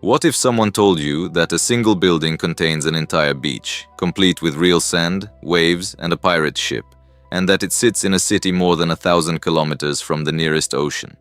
What if someone told you that a single building contains an entire beach, complete with real sand, waves, and a pirate ship, and that it sits in a city more than 1,000 kilometers from the nearest ocean?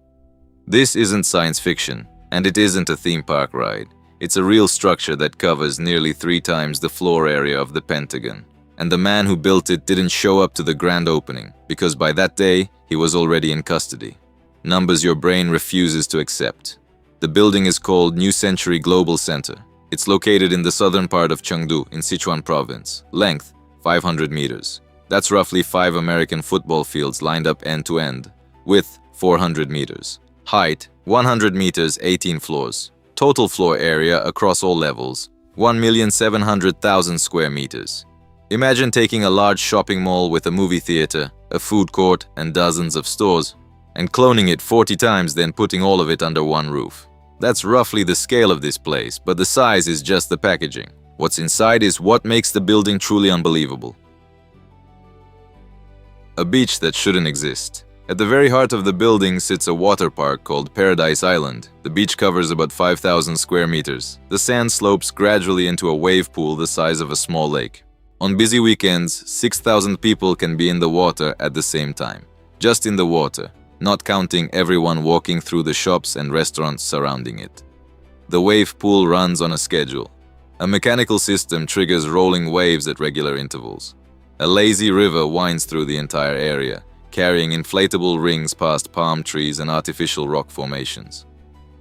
This isn't science fiction, and it isn't a theme park ride. It's a real structure that covers nearly 3 times the floor area of the Pentagon. And the man who built it didn't show up to the grand opening, because by that day, he was already in custody. Numbers your brain refuses to accept. The building is called New Century Global Center. It's located in the southern part of Chengdu in Sichuan province. Length, 500 meters. That's roughly 5 American football fields lined up end to end. Width, 400 meters. Height, 100 meters, 18 floors. Total floor area across all levels, 1,700,000 square meters. Imagine taking a large shopping mall with a movie theater, a food court, and dozens of stores, and cloning it 40 times, then putting all of it under one roof. That's roughly the scale of this place, but the size is just the packaging. What's inside is what makes the building truly unbelievable. A beach that shouldn't exist. At the very heart of the building sits a water park called Paradise Island. The beach covers about 5,000 square meters. The sand slopes gradually into a wave pool the size of a small lake. On busy weekends, 6,000 people can be in the water at the same time. Just in the water, not counting everyone walking through the shops and restaurants surrounding it. The wave pool runs on a schedule. A mechanical system triggers rolling waves at regular intervals. A lazy river winds through the entire area, carrying inflatable rings past palm trees and artificial rock formations.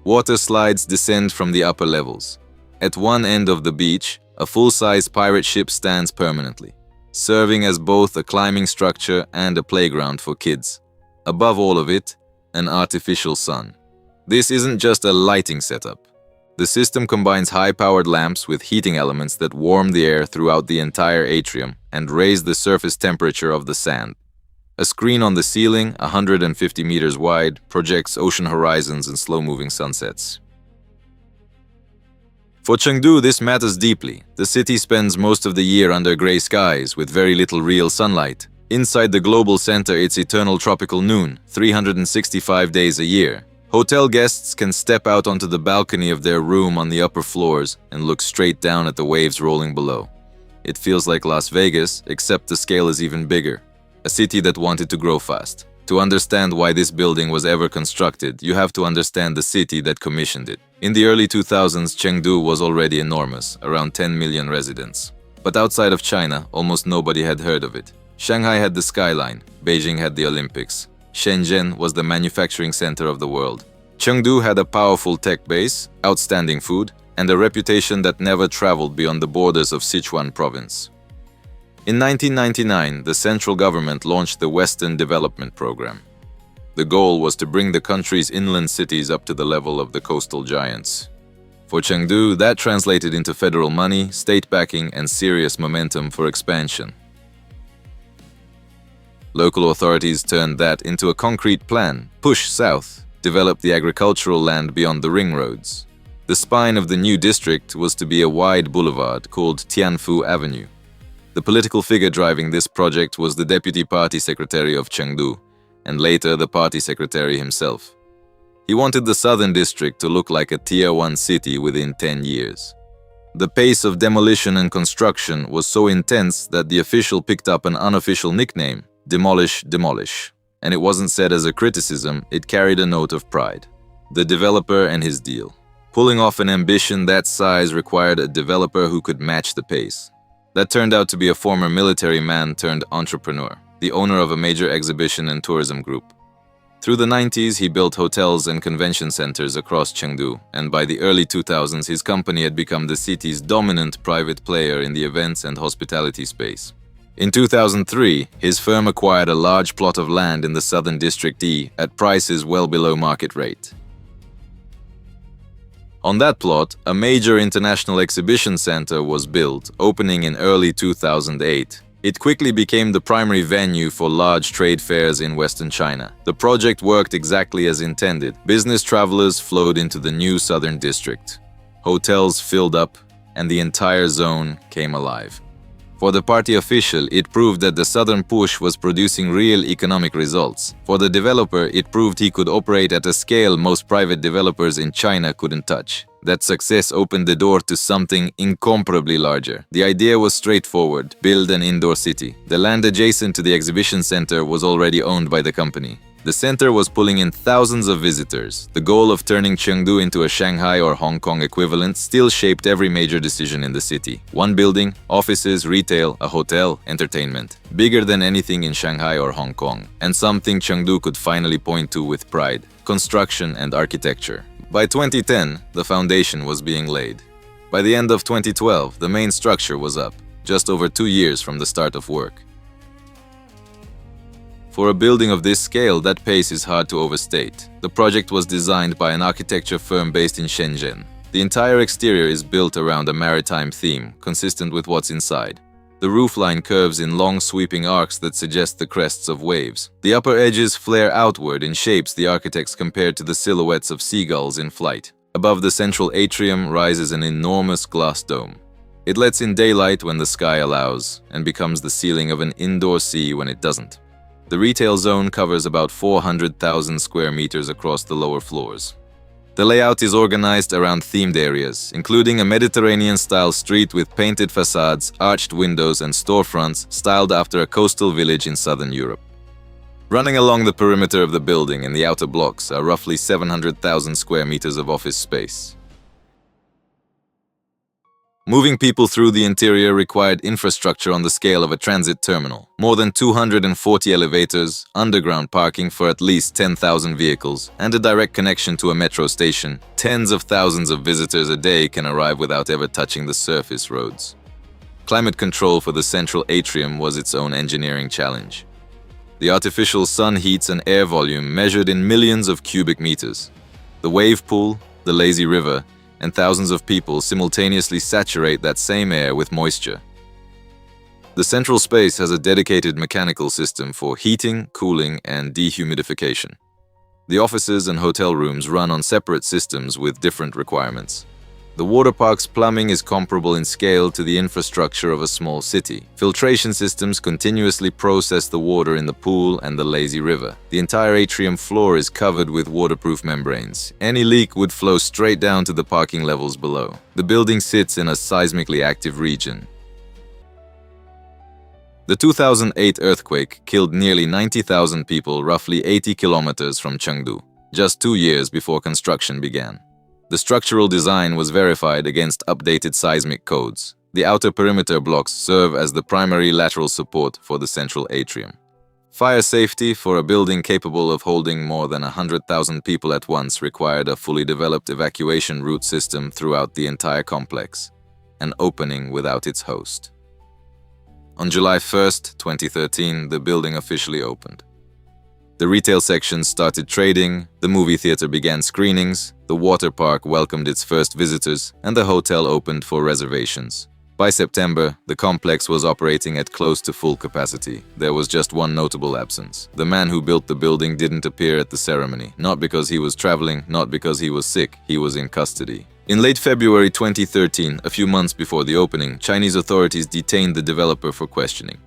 Water slides descend from the upper levels. At one end of the beach, a full-size pirate ship stands permanently, serving as both a climbing structure and a playground for kids. Above all of it, an artificial sun. This isn't just a lighting setup. The system combines high-powered lamps with heating elements that warm the air throughout the entire atrium and raise the surface temperature of the sand. A screen on the ceiling, 150 meters wide, projects ocean horizons and slow-moving sunsets. For Chengdu, this matters deeply. The city spends most of the year under gray skies with very little real sunlight. Inside the global center, it's eternal tropical noon, 365 days a year. Hotel guests can step out onto the balcony of their room on the upper floors and look straight down at the waves rolling below. It feels like Las Vegas, except the scale is even bigger. A city that wanted to grow fast. To understand why this building was ever constructed, you have to understand the city that commissioned it. In the early 2000s, Chengdu was already enormous, around 10 million residents. But outside of China, almost nobody had heard of it. Shanghai had the skyline, Beijing had the Olympics. Shenzhen was the manufacturing center of the world. Chengdu had a powerful tech base, outstanding food, and a reputation that never traveled beyond the borders of Sichuan province. In 1999, the central government launched the Western Development Program. The goal was to bring the country's inland cities up to the level of the coastal giants. For Chengdu, that translated into federal money, state backing, and serious momentum for expansion. Local authorities turned that into a concrete plan: push south, develop the agricultural land beyond the ring roads. The spine of the new district was to be a wide boulevard called Tianfu Avenue. The political figure driving this project was the deputy party secretary of Chengdu, and later the party secretary himself. He wanted the southern district to look like a Tier 1 city within 10 years. The pace of demolition and construction was so intense that the official picked up an unofficial nickname, Demolish, Demolish. And it wasn't said as a criticism, it carried a note of pride. The developer and his deal. Pulling off an ambition that size required a developer who could match the pace. That turned out to be a former military man turned entrepreneur, the owner of a major exhibition and tourism group. Through the 90s, he built hotels and convention centers across Chengdu, and by the early 2000s, his company had become the city's dominant private player in the events and hospitality space. In 2003, his firm acquired a large plot of land in the Southern District E at prices well below market rate. On that plot, a major international exhibition center was built, opening in early 2008. It quickly became the primary venue for large trade fairs in Western China. The project worked exactly as intended. Business travelers flowed into the new Southern District. Hotels filled up, and the entire zone came alive. For the party official, it proved that the southern push was producing real economic results. For the developer, it proved he could operate at a scale most private developers in China couldn't touch. That success opened the door to something incomparably larger. The idea was straightforward: build an indoor city. The land adjacent to the exhibition center was already owned by the company. The center was pulling in thousands of visitors. The goal of turning Chengdu into a Shanghai or Hong Kong equivalent still shaped every major decision in the city. One building, offices, retail, a hotel, entertainment. Bigger than anything in Shanghai or Hong Kong. And something Chengdu could finally point to with pride: construction and architecture. By 2010, the foundation was being laid. By the end of 2012, the main structure was up, just over 2 years from the start of work. For a building of this scale, that pace is hard to overstate. The project was designed by an architecture firm based in Shenzhen. The entire exterior is built around a maritime theme, consistent with what's inside. The roofline curves in long sweeping arcs that suggest the crests of waves. The upper edges flare outward in shapes the architects compared to the silhouettes of seagulls in flight. Above the central atrium rises an enormous glass dome. It lets in daylight when the sky allows, and becomes the ceiling of an indoor sea when it doesn't. The retail zone covers about 400,000 square meters across the lower floors. The layout is organized around themed areas, including a Mediterranean-style street with painted facades, arched windows, and storefronts styled after a coastal village in southern Europe. Running along the perimeter of the building in the outer blocks are roughly 700,000 square meters of office space. Moving people through the interior required infrastructure on the scale of a transit terminal. More than 240 elevators, underground parking for at least 10,000 vehicles, and a direct connection to a metro station. Tens of thousands of visitors a day can arrive without ever touching the surface roads. Climate control for the central atrium was its own engineering challenge. The artificial sun heats an air volume measured in millions of cubic meters. The wave pool, the lazy river, and thousands of people simultaneously saturate that same air with moisture. The central space has a dedicated mechanical system for heating, cooling, and dehumidification. The offices and hotel rooms run on separate systems with different requirements. The water park's plumbing is comparable in scale to the infrastructure of a small city. Filtration systems continuously process the water in the pool and the lazy river. The entire atrium floor is covered with waterproof membranes. Any leak would flow straight down to the parking levels below. The building sits in a seismically active region. The 2008 earthquake killed nearly 90,000 people roughly 80 kilometers from Chengdu, just 2 years before construction began. The structural design was verified against updated seismic codes. The outer perimeter blocks serve as the primary lateral support for the central atrium. Fire safety for a building capable of holding more than 100,000 people at once required a fully developed evacuation route system throughout the entire complex, an opening without its host. On July 1st, 2013, the building officially opened. The retail section started trading, the movie theater began screenings, the water park welcomed its first visitors, and the hotel opened for reservations. By September, the complex was operating at close to full capacity. There was just one notable absence. The man who built the building didn't appear at the ceremony, not because he was traveling, not because he was sick, he was in custody. In late February 2013, a few months before the opening, Chinese authorities detained the developer for questioning.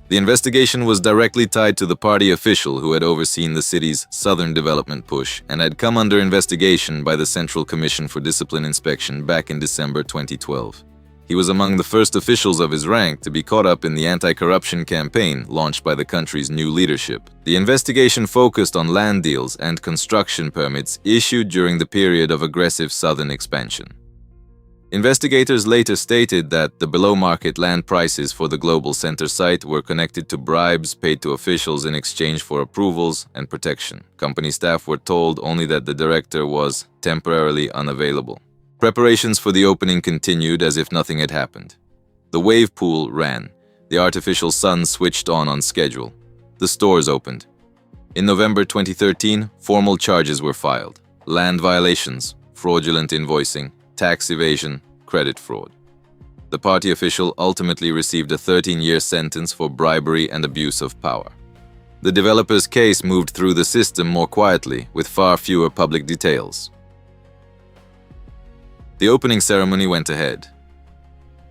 The investigation was directly tied to the party official who had overseen the city's southern development push and had come under investigation by the Central Commission for Discipline Inspection back in December 2012. He was among the first officials of his rank to be caught up in the anti-corruption campaign launched by the country's new leadership. The investigation focused on land deals and construction permits issued during the period of aggressive southern expansion. Investigators later stated that the below-market land prices for the global center site were connected to bribes paid to officials in exchange for approvals and protection. Company staff were told only that the director was temporarily unavailable. Preparations for the opening continued as if nothing had happened. The wave pool ran. The artificial sun switched on schedule. The stores opened. In November 2013, formal charges were filed. Land violations, fraudulent invoicing, tax evasion, credit fraud. The party official ultimately received a 13-year sentence for bribery and abuse of power. The developer's case moved through the system more quietly, with far fewer public details. The opening ceremony went ahead.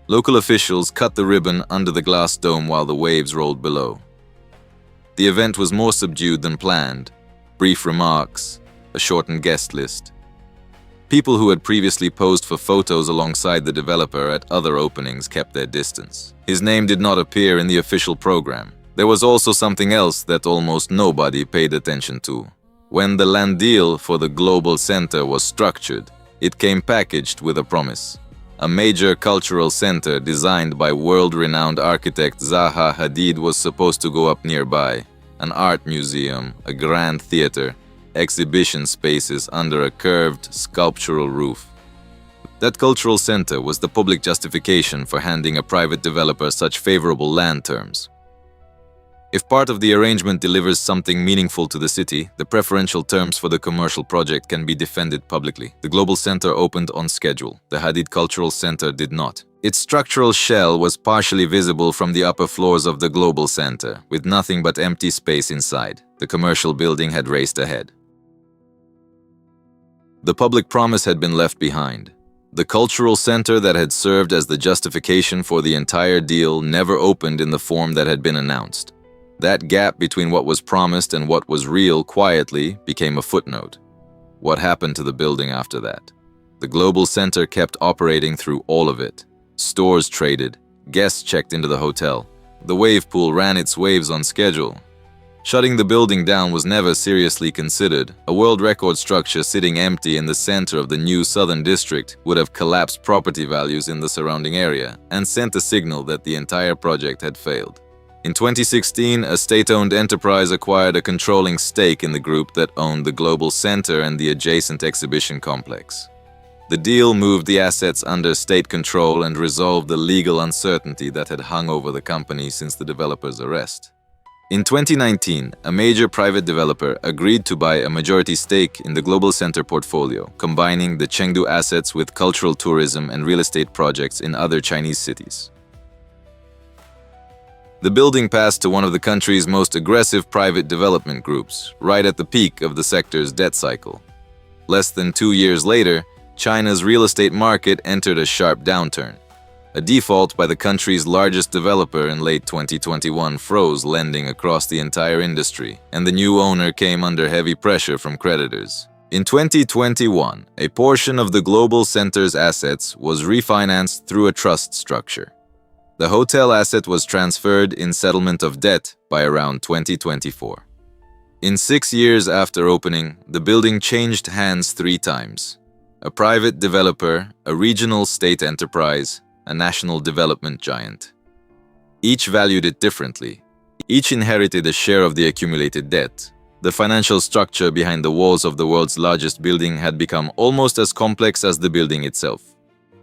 Local officials cut the ribbon under the glass dome while the waves rolled below. The event was more subdued than planned. Brief remarks, a shortened guest list, People who had previously posed for photos alongside the developer at other openings kept their distance. His name did not appear in the official program. There was also something else that almost nobody paid attention to. When the land deal for the global center was structured, it came packaged with a promise. A major cultural center designed by world-renowned architect Zaha Hadid was supposed to go up nearby. An art museum, a grand theater, exhibition spaces under a curved, sculptural roof. That cultural center was the public justification for handing a private developer such favorable land terms. If part of the arrangement delivers something meaningful to the city, the preferential terms for the commercial project can be defended publicly. The Global Center opened on schedule. The Hadid Cultural Center did not. Its structural shell was partially visible from the upper floors of the Global Center, with nothing but empty space inside. The commercial building had raced ahead. The public promise had been left behind. The cultural center that had served as the justification for the entire deal never opened in the form that had been announced. That gap between what was promised and what was real quietly became a footnote. What happened to the building after that? The Global Center kept operating through all of it. Stores traded, guests checked into the hotel. The wave pool ran its waves on schedule. Shutting the building down was never seriously considered. A world record structure sitting empty in the center of the new Southern District would have collapsed property values in the surrounding area and sent a signal that the entire project had failed. In 2016, a state-owned enterprise acquired a controlling stake in the group that owned the Global Center and the adjacent exhibition complex. The deal moved the assets under state control and resolved the legal uncertainty that had hung over the company since the developer's arrest. In 2019, a major private developer agreed to buy a majority stake in the Global Center portfolio, combining the Chengdu assets with cultural tourism and real estate projects in other Chinese cities. The building passed to one of the country's most aggressive private development groups, right at the peak of the sector's debt cycle. Less than 2 years later, China's real estate market entered a sharp downturn. A default by the country's largest developer in late 2021 froze lending across the entire industry, and the new owner came under heavy pressure from creditors. In 2021, a portion of the Global Center's assets was refinanced through a trust structure. The hotel asset was transferred in settlement of debt by around 2024. In 6 years after opening, the building changed hands 3 times. A private developer, a regional state enterprise, a national development giant. Each valued it differently. Each inherited a share of the accumulated debt. The financial structure behind the walls of the world's largest building had become almost as complex as the building itself.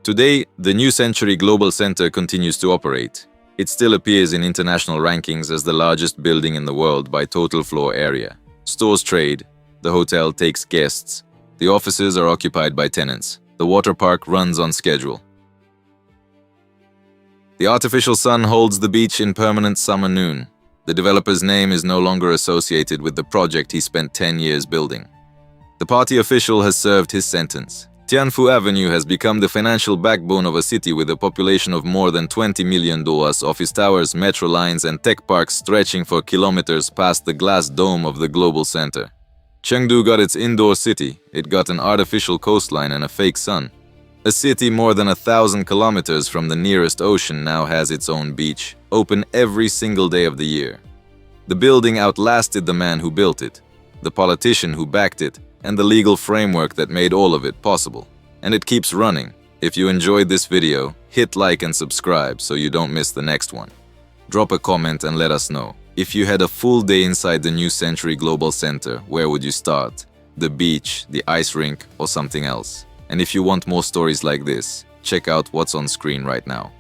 Today, the New Century Global Center continues to operate. It still appears in international rankings as the largest building in the world by total floor area. Stores trade, the hotel takes guests, the offices are occupied by tenants, the water park runs on schedule. The artificial sun holds the beach in permanent summer noon. The developer's name is no longer associated with the project he spent 10 years building. The party official has served his sentence. Tianfu Avenue has become the financial backbone of a city with a population of more than 20 million, office towers, metro lines, and tech parks stretching for kilometers past the glass dome of the Global Center. Chengdu got its indoor city, it got an artificial coastline and a fake sun. A city more than 1,000 kilometers from the nearest ocean now has its own beach, open every single day of the year. The building outlasted the man who built it, the politician who backed it, and the legal framework that made all of it possible. And it keeps running. If you enjoyed this video, hit like and subscribe so you don't miss the next one. Drop a comment and let us know. If you had a full day inside the New Century Global Center, where would you start? The beach, the ice rink, or something else? And if you want more stories like this, check out what's on screen right now.